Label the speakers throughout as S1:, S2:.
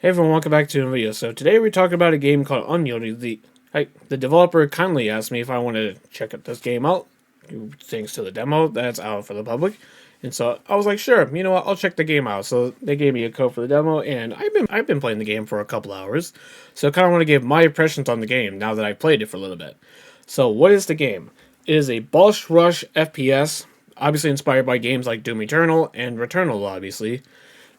S1: Hey everyone, welcome back to a video. So today we're talking about a game called UNYIELDER. The developer kindly asked me if I wanted to check this game out, thanks to the demo that's out for the public. And so I was like, sure, you know what, I'll check the game out. So they gave me a code for the demo, and I've been playing the game for a couple hours. So I kind of want to give my impressions on the game now that I've played it for a little bit. So what is the game? It is a boss rush FPS, obviously inspired by games like Doom Eternal and Returnal, obviously.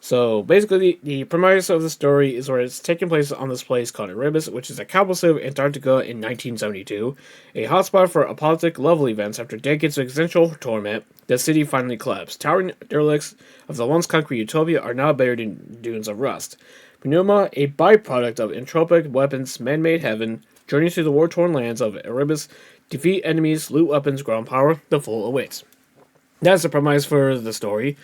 S1: So basically, the premise of the story is where it's taking place on this place called Erebus, which is a capital city of Antarctica in 1972, a hotspot for apocalyptic level events. After decades of existential torment, the city finally collapsed. Towering derelicts of the once concrete utopia are now buried in dunes of rust. Pneuma, a byproduct of entropic weapons, man-made heaven, journeys through the war-torn lands of Erebus, defeat enemies, loot weapons, ground power. The full awaits. That's the premise for the story.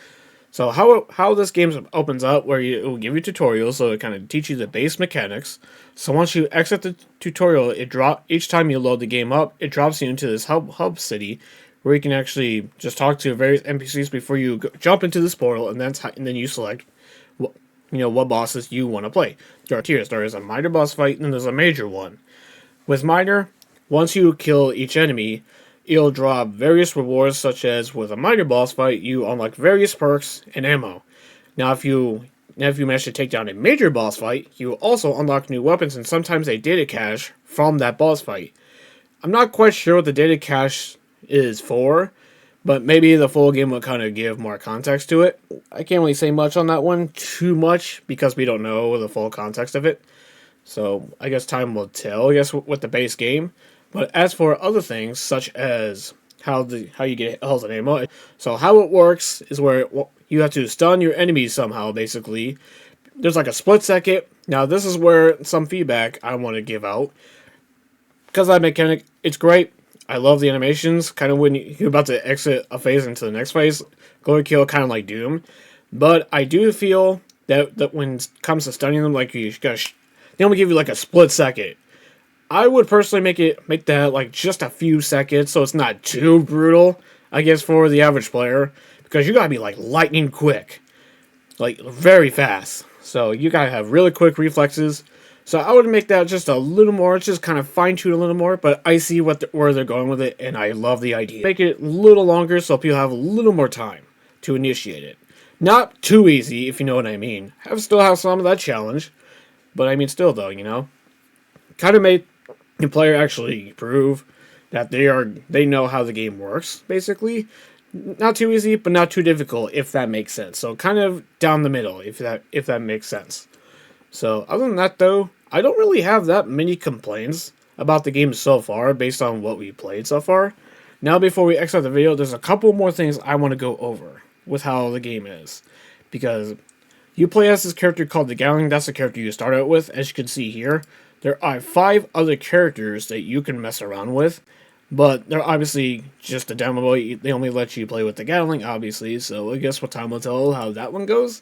S1: So how this game opens up, where it will give you tutorials, so it kind of teach you the base mechanics. So once you exit the tutorial, each time you load the game up, it drops you into this hub city, where you can actually just talk to various NPCs before you jump into this portal, and then you select what bosses you want to play. There are tiers. There is a minor boss fight, and there's a major one. With minor, once you kill each enemy, it'll drop various rewards, such as with a minor boss fight, you unlock various perks and ammo. Now, if you manage to take down a major boss fight, you will also unlock new weapons and sometimes a data cache from that boss fight. I'm not quite sure what the data cache is for, but maybe the full game will kind of give more context to it. I can't really say much on that one, too much, because we don't know the full context of it. So I guess time will tell, with the base game. But as for other things, such as how you get health and ammo, so how it works is where you have to stun your enemies somehow, basically. There's like a split second. Now this is where some feedback I want to give out. Because that mechanic, it's great. I love the animations, kind of when you're about to exit a phase into the next phase. Glory kill, kind of like Doom. But I do feel that when it comes to stunning them, like they only give you like a split second. I would personally make that like just a few seconds, so it's not too brutal, I guess, for the average player, because you gotta be like lightning quick, like very fast. So you gotta have really quick reflexes. So I would make that just a little more, just kind of fine tune a little more. But I see where they're going with it, and I love the idea. Make it a little longer so people have a little more time to initiate it. Not too easy, if you know what I mean. Still have some of that challenge, but I mean still though, kind of made the player actually prove that they know how the game works, basically. Not too easy, but not too difficult, if that makes sense. So kind of down the middle, if that makes sense. So other than that, though, I don't really have that many complaints about the game so far, based on what we played so far. Now, before we exit the video, there's a couple more things I want to go over with how the game is. Because you play as this character called the Gatling. That's the character you start out with, as you can see here. There are 5 other characters that you can mess around with, but they're obviously just a demo. They only let you play with the Gatling, obviously, so I guess time will tell how that one goes.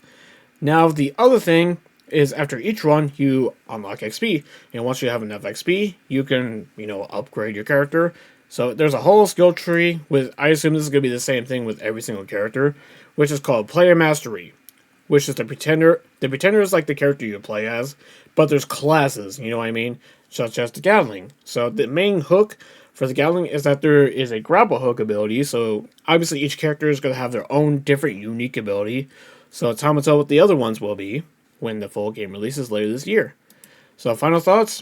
S1: Now, the other thing is, after each run, you unlock XP, and once you have enough XP, you can, upgrade your character. So there's a whole skill tree I assume this is going to be the same thing with every single character, which is called Player Mastery, which is the Pretender. The Pretender is like the character you play as, but there's classes, you know what I mean, such as the Gatling. So the main hook for the Gatling is that there is a grapple hook ability, so obviously each character is going to have their own different unique ability, so it's time to tell what the other ones will be when the full game releases later this year. So final thoughts?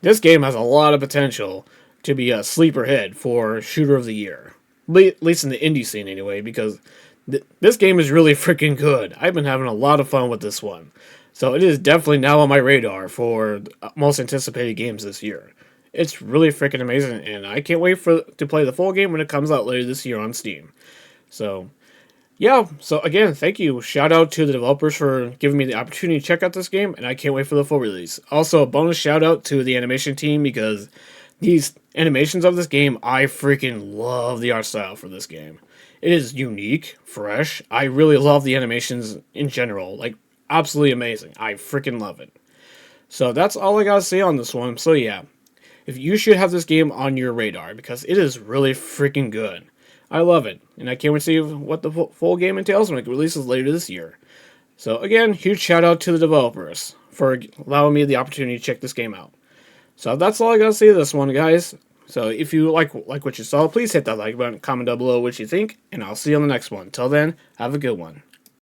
S1: This game has a lot of potential to be a sleeper hit for Shooter of the Year. At least in the indie scene anyway, because this game is really freaking good. I've been having a lot of fun with this one. So it is definitely now on my radar for most anticipated games this year. It's really freaking amazing, and I can't wait to play the full game when it comes out later this year on Steam. So, yeah. So again, thank you. Shout out to the developers for giving me the opportunity to check out this game, and I can't wait for the full release. Also, a bonus shout out to the animation team, because these animations of this game, I freaking love the art style for this game. It is unique, fresh. I really love the animations in general. Like, absolutely amazing. I freaking love it. So that's all I gotta say on this one. So yeah, if you should have this game on your radar, because it is really freaking good. I love it, and I can't wait to see what the full game entails when it releases later this year. So again, huge shout out to the developers for allowing me the opportunity to check this game out. So that's all I gotta say to this one, guys. So if you like what you saw, please hit that like button, comment down below what you think, and I'll see you on the next one. Till then, have a good one.